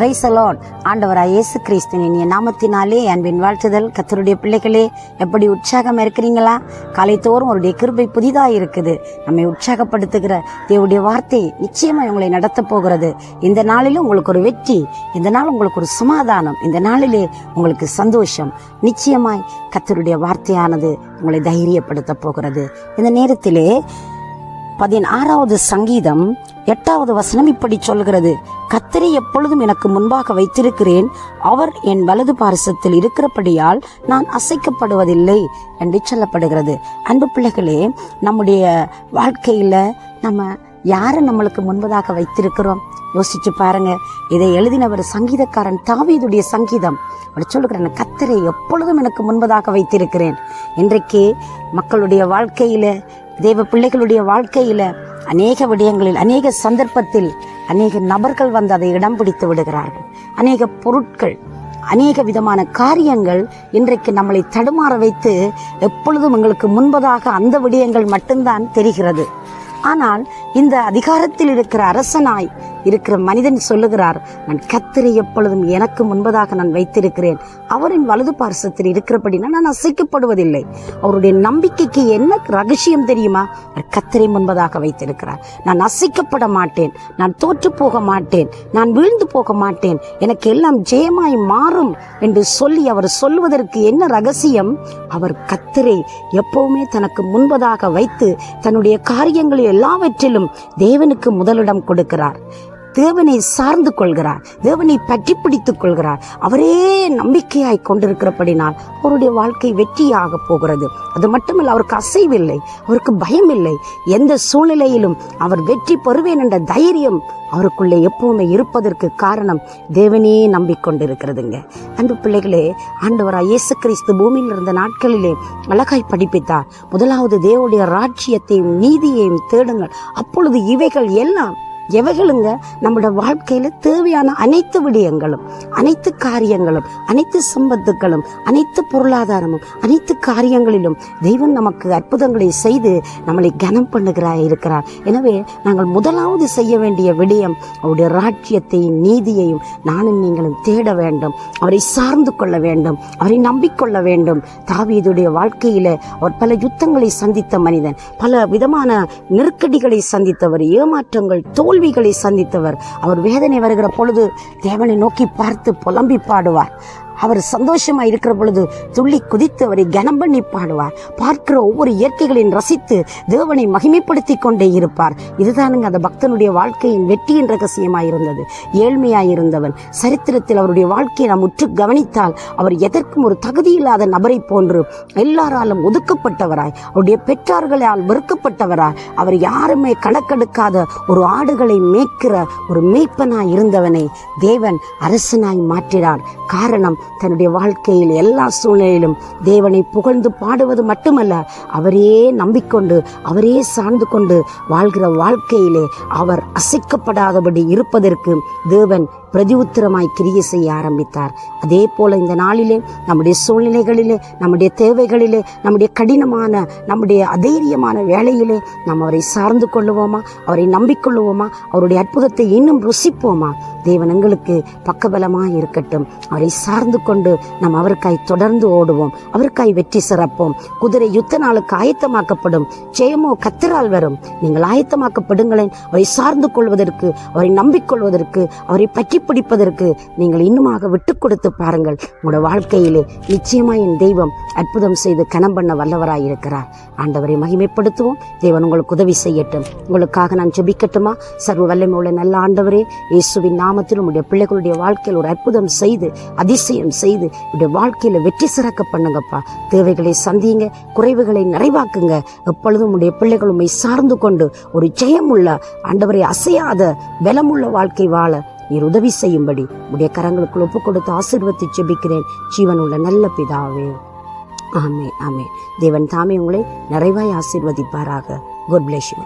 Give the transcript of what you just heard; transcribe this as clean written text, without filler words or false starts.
Praise the Lord. ஆண்டவராய் இயேசு கிறிஸ்துவின் இனிய நாமத்தினாலே அன்பின் வாழ்த்துதல். கர்த்தருடைய பிள்ளைகளே, எப்படி உற்சாகம் இருக்கிறீங்களா? காலை தோறும் அவருடைய கிருபை புதிதாக இருக்குது. நம்மை உற்சாகப்படுத்துகிற தேவனுடைய வார்த்தை நிச்சயமாக உங்களை நடத்த போகிறது. இந்த நாளிலும் உங்களுக்கு ஒரு வெற்றி, இந்த நாள் உங்களுக்கு ஒரு சமாதானம், இந்த நாளிலே உங்களுக்கு சந்தோஷம். நிச்சயமாய் கர்த்தருடைய வார்த்தையானது உங்களை தைரியப்படுத்த போகிறது. இந்த நேரத்திலே 16வது சங்கீதம் 8வது வசனம் இப்படி சொல்கிறது: கர்த்தரை எப்பொழுதும் எனக்கு முன்பாக வைத்திருக்கிறேன், அவர் என் வலது பாரிசத்தில் இருக்கிறபடியால் நான் அசைக்கப்படுவதில்லை என்று சொல்லப்படுகிறது. அன்பு பிள்ளைகளே, நம்முடைய வாழ்க்கையில நம்ம யாரை நம்மளுக்கு முன்பதாக வைத்திருக்கிறோம்? யோசிச்சு பாருங்க. இதை எழுதினவர் சங்கீதக்காரன் தாவீதுடைய சங்கீதம். அவர் சொல்லுகிறான், கர்த்தரை எப்பொழுதும் எனக்கு முன்பதாக வைத்திருக்கிறேன். இன்றைக்கு மக்களுடைய வாழ்க்கையில, தேவ பிள்ளைகளுடைய வாழ்க்கையில அநேக விடயங்களில், அநேக சந்தர்ப்பத்தில் அநேக நபர்கள் வந்து அதை இடம் பிடித்து விடுகிறார்கள். அநேக பொருட்கள், அநேக விதமான காரியங்கள் இன்றைக்கு நம்மளை தடுமாற வைத்து எப்பொழுதும் எங்களுக்கு முன்பதாக அந்த விடயங்கள் மட்டும்தான் தெரிகிறது. ஆனால் இந்த அதிகாரத்தில் இருக்கிற அரசனாய் இருக்கிற மனிதன் சொல்லுகிறார், நான் கர்த்தரை எப்பொழுதும் எனக்கு முன்பதாக நான் வைத்திருக்கிறேன், அவரின் வலது பார்சத்தில் இருக்கிறபடினா நான் அசைக்கப்படுவதில்லை. அவருடைய நம்பிக்கைக்கு என்ன ரகசியம் தெரியுமா? கர்த்தரை முன்பதாக வைத்திருக்கிறார். நான் அசைக்கப்பட மாட்டேன், நான் தோற்று போக மாட்டேன், நான் வீழ்ந்து போக மாட்டேன், எனக்கு எல்லாம் ஜெயமாய் மாறும் என்று சொல்லி அவர் சொல்வதற்கு என்ன ரகசியம்? அவர் கர்த்தரை எப்பவுமே தனக்கு முன்பதாக வைத்து தன்னுடைய காரியங்களில் எல்லாவற்றிலும் தேவனுக்கு முதலிடம் கொடுக்கிறார். தேவனை சார்ந்து கொள்கிறார், தேவனை பற்றி பிடித்துக் கொள்கிறார். அவரே நம்பிக்கையாய் கொண்டிருக்கிறபடினால் அவருடைய வாழ்க்கை வெற்றியாக போகிறது. அது மட்டுமல்ல, அவருக்கு அசைவில்லை, அவருக்கு பயம் இல்லை. எந்த சூழ்நிலையிலும் அவர் வெற்றி பெறுவேன் என்ற தைரியம் அவருக்குள்ளே எப்பவுமே இருப்பதற்கு காரணம் தேவனே நம்பிக்கொண்டிருக்கிறதுங்க. அன்பு பிள்ளைகளே, ஆண்டவராய் இயேசு கிறிஸ்து பூமியில் இருந்த நாட்களிலே அழகாய் படிப்பித்தார். முதலாவது தேவனுடைய ராஜ்யத்தையும் நீதியையும் தேடுங்கள், அப்பொழுது இவைகள் எல்லாம் எவைகளுங்க நம்முடைய வாழ்க்கையில தேவையான அனைத்து விடயங்களும், அனைத்து காரியங்களும், அனைத்து சம்பத்துக்களும், அனைத்து பொருளாதாரமும், அனைத்து காரியங்களிலும் தெய்வம் நமக்கு அற்புதங்களை செய்து நம்மளை கனம் பண்ணுகிறார் இருக்கிறார். எனவே நாங்கள் முதலாவது செய்ய வேண்டிய விடயம் அவருடைய ராஜ்யத்தையும் நீதியையும் நானும் நீங்களும் தேட வேண்டும், அவரை சார்ந்து கொள்ள வேண்டும், அவரை நம்பிக்கொள்ள வேண்டும். தாவீதுடைய வாழ்க்கையில அவர் பல யுத்தங்களை சந்தித்த மனிதன், பல விதமான நெருக்கடிகளை சந்தித்தவர், ஏமாற்றங்கள், தோல்விகளை சந்தித்தவர். அவர் வேதனை வருகிற பொழுது தேவனை நோக்கி பார்த்து புலம்பி பாடுவார். அவர் சந்தோஷமா இருக்கிற பொழுது துள்ளி குதித்து அவரை கனம் பண்ணி பாடுவார். பார்க்கிற ஒவ்வொரு இயற்கைகளையும் ரசித்து தேவனை மகிமைப்படுத்தி கொண்டே இருப்பார். இதுதானுங்க அந்த பக்தனுடைய வாழ்க்கையின் வெற்றியின் ரகசியமாயிருந்தது. ஏழ்மையாயிருந்தவன் சரித்திரத்தில் அவருடைய வாழ்க்கையை நாம் உற்று கவனித்தால் அவர் எதற்கும் ஒரு தகுதியில்லாத நபரை போன்று எல்லாராலும் ஒதுக்கப்பட்டவராய், அவருடைய பெற்றார்களால் வெறுக்கப்பட்டவராய், அவர் யாருமே கணக்கெடுக்காத ஒரு ஆடுகளை மேய்க்கிற ஒரு மேய்ப்பனாய் இருந்தவனை தேவன் அரசனாய் மாற்றினார். காரணம், தன்னுடைய வாழ்க்கையில் எல்லா சூழ்நிலையிலும் தேவனை புகழ்ந்து பாடுவது மட்டுமல்ல, அவரே நம்பிக்கொண்டு அவரே சார்ந்து கொண்டு வாழ்கிற வாழ்க்கையிலே அவர் அசைக்கப்படாதபடி இருப்பதற்கு தேவன் பிரதி உத்தரமாய் கிரியை செய்ய ஆரம்பித்தார். அதே போல இந்த நாளிலே நம்முடைய சூழ்நிலைகளிலே, நம்முடைய தேவைகளிலே, நம்முடைய கடினமான, நம்முடைய அதைரியமான வேலையிலே நாம் அவரை சார்ந்து கொள்ளுவோமா? அவரை நம்பிக்கொள்ளுவோமா? அவருடைய அற்புதத்தை இன்னும் ருசிப்போமா? தேவன் எங்களுக்கு பக்கபலமாக இருக்கட்டும். அவரை சார்ந்து கொண்டு நாம் அவருக்காய் தொடர்ந்து ஓடுவோம், அவருக்காய் வெற்றி சிறப்போம். குதிரை யுத்த நாளுக்கு ஆயத்தமாக்கப்படும், ஜெயமோ கர்த்தரால் வரும். நீங்கள் ஆயத்தமாக்கப்படுங்களேன், அவரை சார்ந்து கொள்வதற்கு, அவரை நம்பிக்கொள்வதற்கு, அவரை பற்றி பிடிப்பதற்கு நீங்கள் இன்னுமாக விட்டு கொடுத்து பாருங்கள். உங்களோட வாழ்க்கையிலே நிச்சயமா என் தெய்வம் அற்புதம் செய்து கனம் பண்ண வல்லவராய் இருக்கிறார். ஆண்டவரை மகிமைப்படுத்துவோம். தேவன் உங்களுக்கு உதவி செய்யட்டும். உங்களுக்காக நான் ஜெபிக்கட்டுமா? சர்வ வல்லமை உள்ள நல்ல ஆண்டவரே, இயேசுவின் நாமத்தில் உங்களுடைய பிள்ளைகளுடைய வாழ்க்கையில் ஒரு அற்புதம் செய்து, அதிசயம் செய்து, உடைய வாழ்க்கையில வெற்றி சிறக்க பண்ணுங்கப்பா. தேவைகளை சந்திங்க, குறைவுகளை நிறைவாக்குங்க. எப்பொழுதும் உடைய பிள்ளைகள் உண்மை சார்ந்து கொண்டு ஒரு ஜெயமுள்ள, ஆண்டவரை அசையாத பலமுள்ள வாழ்க்கை வாழ நீர் உதவி செய்யும்படி உடைய கரங்களுக்குள் ஒப்புக் கொடுத்து ஆசீர்வதித்து ஜெபிக்கிறேன் ஜீவனுள்ள நல்ல பிதாவே. ஆமே ஆமே. தேவன் தாமே உங்களை நிறைவாய் ஆசீர்வதிப்பாராக. God bless you.